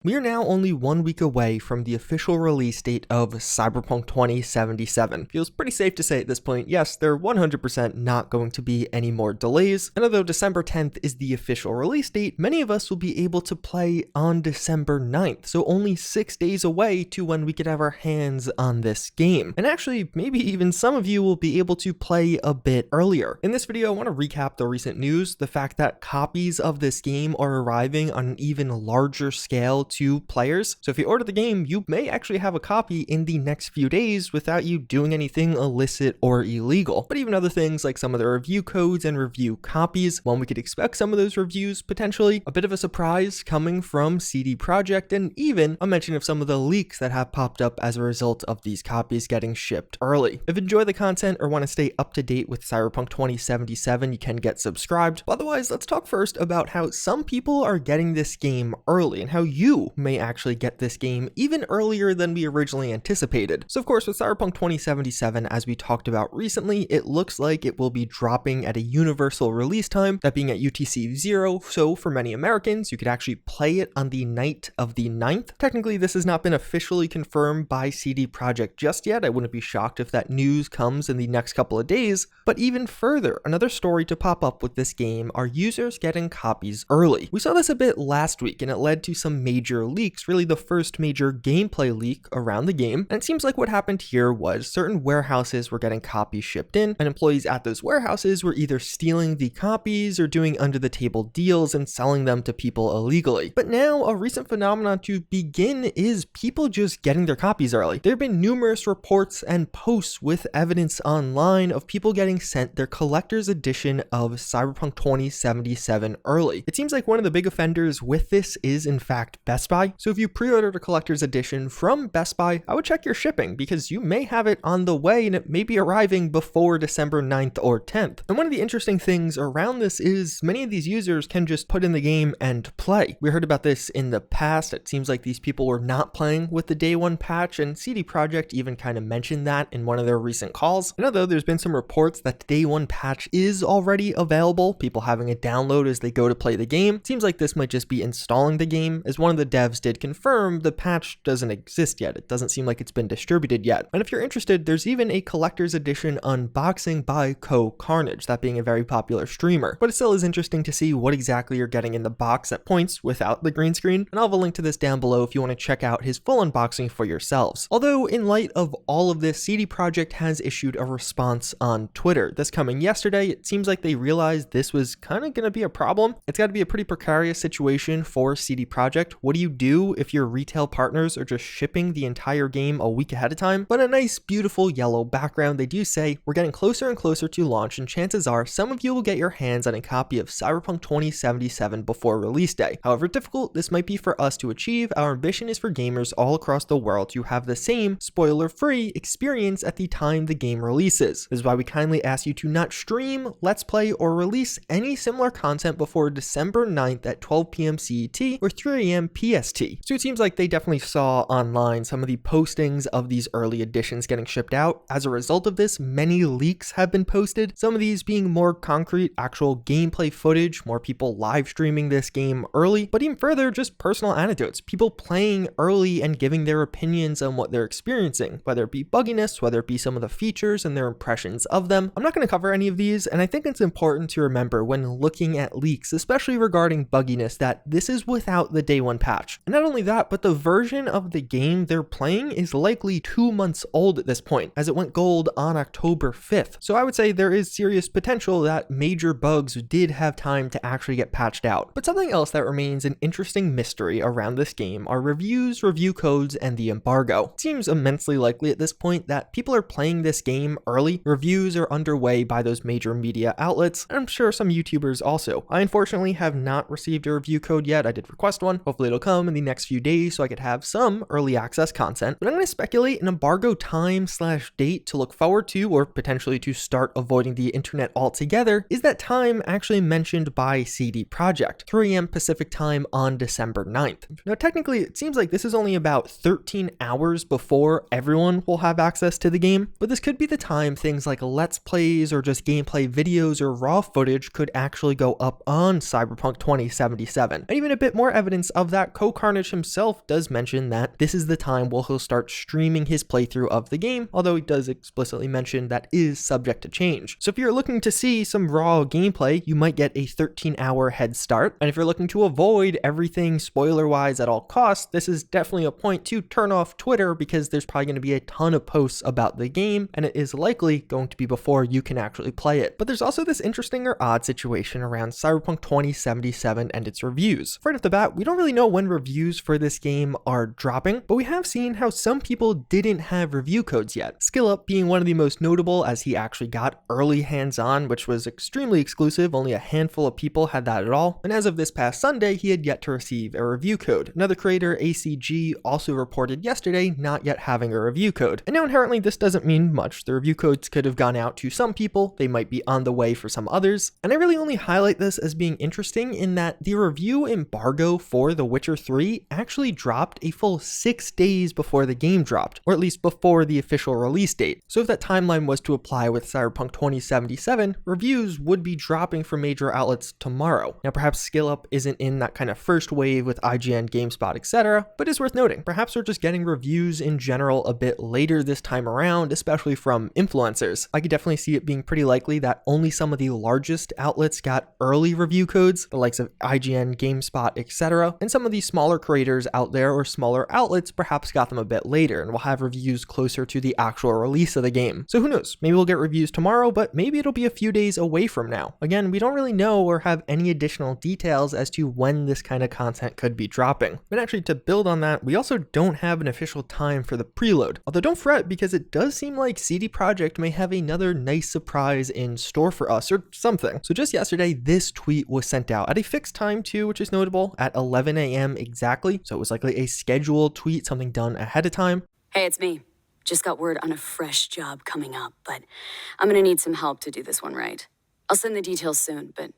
We are now only 1 week away from the official release date of Cyberpunk 2077. Feels pretty safe to say at this point, yes, there are 100% not going to be any more delays, and although December 10th is the official release date, many of us will be able to play on December 9th, so only 6 days away to when we could have our hands on this game. And actually, maybe even some of you will be able to play a bit earlier. In this video, I want to recap the recent news, the fact that copies of this game are arriving on an even larger scale to players. So if you order the game, you may actually have a copy in the next few days without you doing anything illicit or illegal. But even other things like some of the review codes and review copies, when we could expect some of those reviews, potentially a bit of a surprise coming from CD Projekt, and even a mention of some of the leaks that have popped up as a result of these copies getting shipped early. If you enjoy the content or want to stay up to date with Cyberpunk 2077, you can get subscribed. But otherwise, let's talk first about how some people are getting this game early and how you may actually get this game even earlier than we originally anticipated. So of course, with Cyberpunk 2077, as we talked about recently, it looks like it will be dropping at a universal release time, that being at UTC 0, so for many Americans, you could actually play it on the night of the 9th. Technically, this has not been officially confirmed by CD Projekt just yet. I wouldn't be shocked if that news comes in the next couple of days, but even further, another story to pop up with this game are users getting copies early. We saw this a bit last week, and it led to some major leaks, really the first major gameplay leak around the game. And it seems like what happened here was certain warehouses were getting copies shipped in, and employees at those warehouses were either stealing the copies or doing under the table deals and selling them to people illegally. But now a recent phenomenon to begin is people just getting their copies early. There have been numerous reports and posts with evidence online of people getting sent their collector's edition of Cyberpunk 2077 early. It seems like one of the big offenders with this is in fact Best Buy. So if you pre-ordered a collector's edition from Best Buy, I would check your shipping because you may have it on the way and it may be arriving before December 9th or 10th. And one of the interesting things around this is many of these users can just put in the game and play. We heard about this in the past. It seems like these people were not playing with the day one patch, and CD Projekt even kind of mentioned that in one of their recent calls. And although there's been some reports that the day one patch is already available, people having it download as they go to play the game, it seems like this might just be installing the game, as one of the devs did confirm the patch doesn't exist yet. It doesn't seem like it's been distributed yet. And if you're interested, there's even a collector's edition unboxing by Carnage, that being a very popular streamer. But it still is interesting to see what exactly you're getting in the box at points without the green screen, and I'll have a link to this down below if you want to check out his full unboxing for yourselves. Although in light of all of this, CD Projekt has issued a response on Twitter. This coming yesterday, it seems like they realized this was kind of going to be a problem. It's got to be a pretty precarious situation for CD Projekt. What do you do if your retail partners are just shipping the entire game a week ahead of time? But a nice, beautiful yellow background, they do say, we're getting closer and closer to launch, and chances are some of you will get your hands on a copy of Cyberpunk 2077 before release day. However difficult this might be for us to achieve, our ambition is for gamers all across the world to have the same spoiler-free experience at the time the game releases. This is why we kindly ask you to not stream, let's play, or release any similar content before December 9th at 12 p.m. CET or 3 a.m. PST. So it seems like they definitely saw online some of the postings of these early editions getting shipped out. As a result of this, many leaks have been posted, some of these being more concrete, actual gameplay footage, more people live streaming this game early, but even further, just personal anecdotes, people playing early and giving their opinions on what they're experiencing, whether it be bugginess, whether it be some of the features and their impressions of them. I'm not going to cover any of these, and I think it's important to remember when looking at leaks, especially regarding bugginess, that this is without the day one patch. And not only that, but the version of the game they're playing is likely 2 months old at this point, as it went gold on October 5th. So I would say there is serious potential that major bugs did have time to actually get patched out. But something else that remains an interesting mystery around this game are reviews, review codes, and the embargo. It seems immensely likely at this point that people are playing this game early. Reviews are underway by those major media outlets, and I'm sure some YouTubers also. I unfortunately have not received a review code yet. I did request one. Hopefully it'll come in the next few days so I could have some early access content. But I'm going to speculate an embargo time/date to look forward to, or potentially to start avoiding the internet altogether, is that time actually mentioned by CD Projekt, 3 a.m. Pacific time on December 9th. Now technically it seems like this is only about 13 hours before everyone will have access to the game, but this could be the time things like let's plays or just gameplay videos or raw footage could actually go up on Cyberpunk 2077. And even a bit more evidence of that that, CoCarnage himself does mention that this is the time where he'll start streaming his playthrough of the game, although he does explicitly mention that is subject to change. So if you're looking to see some raw gameplay, you might get a 13-hour head start. And if you're looking to avoid everything spoiler-wise at all costs, this is definitely a point to turn off Twitter, because there's probably going to be a ton of posts about the game, and it is likely going to be before you can actually play it. But there's also this interesting or odd situation around Cyberpunk 2077 and its reviews. Right off the bat, we don't really know when reviews for this game are dropping, but we have seen how some people didn't have review codes yet. SkillUp being one of the most notable, as he actually got early hands-on, which was extremely exclusive. Only a handful of people had that at all. And as of this past Sunday, he had yet to receive a review code. Another creator, ACG, also reported yesterday not yet having a review code. And now inherently this doesn't mean much. The review codes could have gone out to some people, they might be on the way for some others. And I really only highlight this as being interesting in that the review embargo for The Witcher 3 actually dropped a full 6 days before the game dropped, or at least before the official release date. So if that timeline was to apply with Cyberpunk 2077, reviews would be dropping from major outlets tomorrow. Now perhaps SkillUp isn't in that kind of first wave with IGN, GameSpot, etc., but it's worth noting. Perhaps we're just getting reviews in general a bit later this time around, especially from influencers. I could definitely see it being pretty likely that only some of the largest outlets got early review codes, the likes of IGN, GameSpot, etc., and some of these smaller creators out there or smaller outlets perhaps got them a bit later and will have reviews closer to the actual release of the game. So who knows, maybe we'll get reviews tomorrow, but maybe it'll be a few days away from now. Again, we don't really know or have any additional details as to when this kind of content could be dropping. But actually, to build on that, we also don't have an official time for the preload. Although don't fret, because it does seem like CD Projekt may have another nice surprise in store for us or something. So just yesterday, this tweet was sent out at a fixed time too, which is notable, at 11 a.m. exactly. So it was likely a scheduled tweet, something done ahead of time. Hey, it's me. Just got word on a fresh job coming up, but I'm gonna need some help to do this one right. I'll send the details soon, but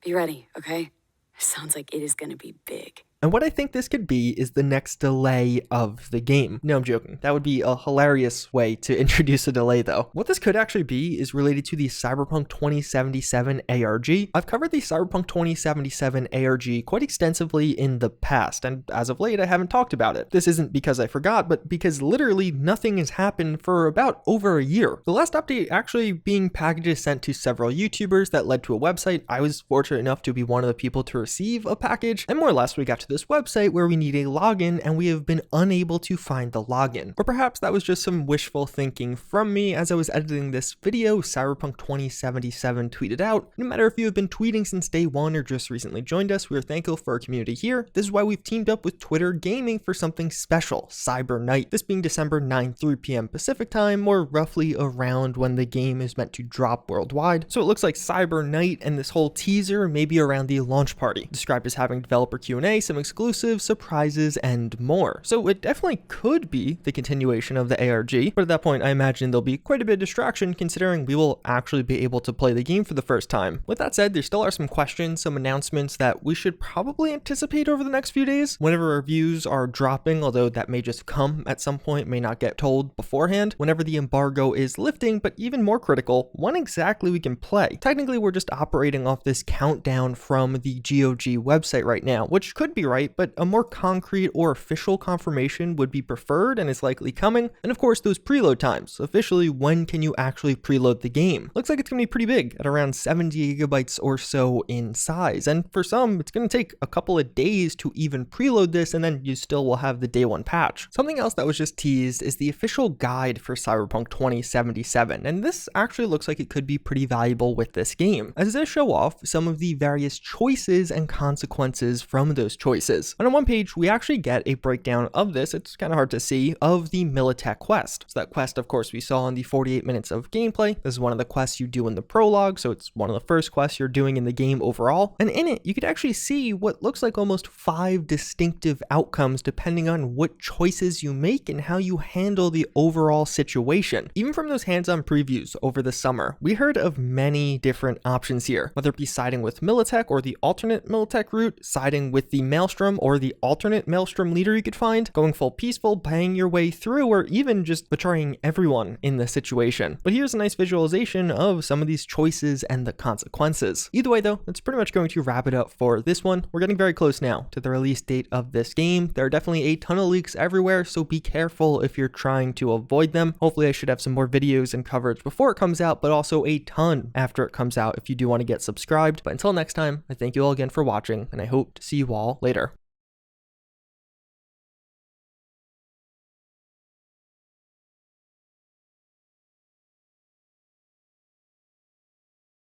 be ready, okay? Sounds like it is gonna be big. And what I think this could be is the next delay of the game. No, I'm joking. That would be a hilarious way to introduce a delay though. What this could actually be is related to the Cyberpunk 2077 ARG. I've covered the Cyberpunk 2077 ARG quite extensively in the past, and as of late I haven't talked about it. This isn't because I forgot, but because literally nothing has happened for about over a year. The last update actually being packages sent to several YouTubers that led to a website. I was fortunate enough to be one of the people to receive a package, and more or less we got to this website where we need a login and we have been unable to find the login. Or perhaps that was just some wishful thinking from me as I was editing this video. Cyberpunk 2077 tweeted out, no matter if you have been tweeting since day one or just recently joined us, we are thankful for our community here. This is why we've teamed up with Twitter Gaming for something special, Cyber Night. This being December 9, 3 p.m. Pacific time, or roughly around when the game is meant to drop worldwide. So it looks like Cyber Night and this whole teaser may be around the launch party, described as having developer Q&A, some exclusives, surprises, and more. So it definitely could be the continuation of the ARG, but at that point I imagine there'll be quite a bit of distraction considering we will actually be able to play the game for the first time. With that said, there still are some questions, some announcements that we should probably anticipate over the next few days. Whenever reviews are dropping, although that may just come at some point, may not get told beforehand. Whenever the embargo is lifting, but even more critical, when exactly we can play. Technically, we're just operating off this countdown from the GOG website right now, which could be right, but a more concrete or official confirmation would be preferred and is likely coming. And of course, those preload times. Officially, when can you actually preload the game? Looks like it's going to be pretty big, at around 70 gigabytes or so in size. And for some, it's going to take a couple of days to even preload this, and then you still will have the day one patch. Something else that was just teased is the official guide for Cyberpunk 2077. And this actually looks like it could be pretty valuable with this game, as it does show off some of the various choices and consequences from those choices. And on one page, we actually get a breakdown of this, it's kind of hard to see, of the Militech quest. So that quest, of course, we saw in the 48 minutes of gameplay. This is one of the quests you do in the prologue, so it's one of the first quests you're doing in the game overall. And in it, you could actually see what looks like almost 5 distinctive outcomes depending on what choices you make and how you handle the overall situation. Even from those hands-on previews over the summer, we heard of many different options here, whether it be siding with Militech or the alternate Militech route, siding with the Maelstrom or the alternate Maelstrom leader you could find, going full peaceful, banging your way through, or even just betraying everyone in the situation. But here's a nice visualization of some of these choices and the consequences. Either way though, that's pretty much going to wrap it up for this one. We're getting very close now to the release date of this game. There are definitely a ton of leaks everywhere, so be careful if you're trying to avoid them. Hopefully I should have some more videos and coverage before it comes out, but also a ton after it comes out if you do want to get subscribed. But until next time, I thank you all again for watching, and I hope to see you all later.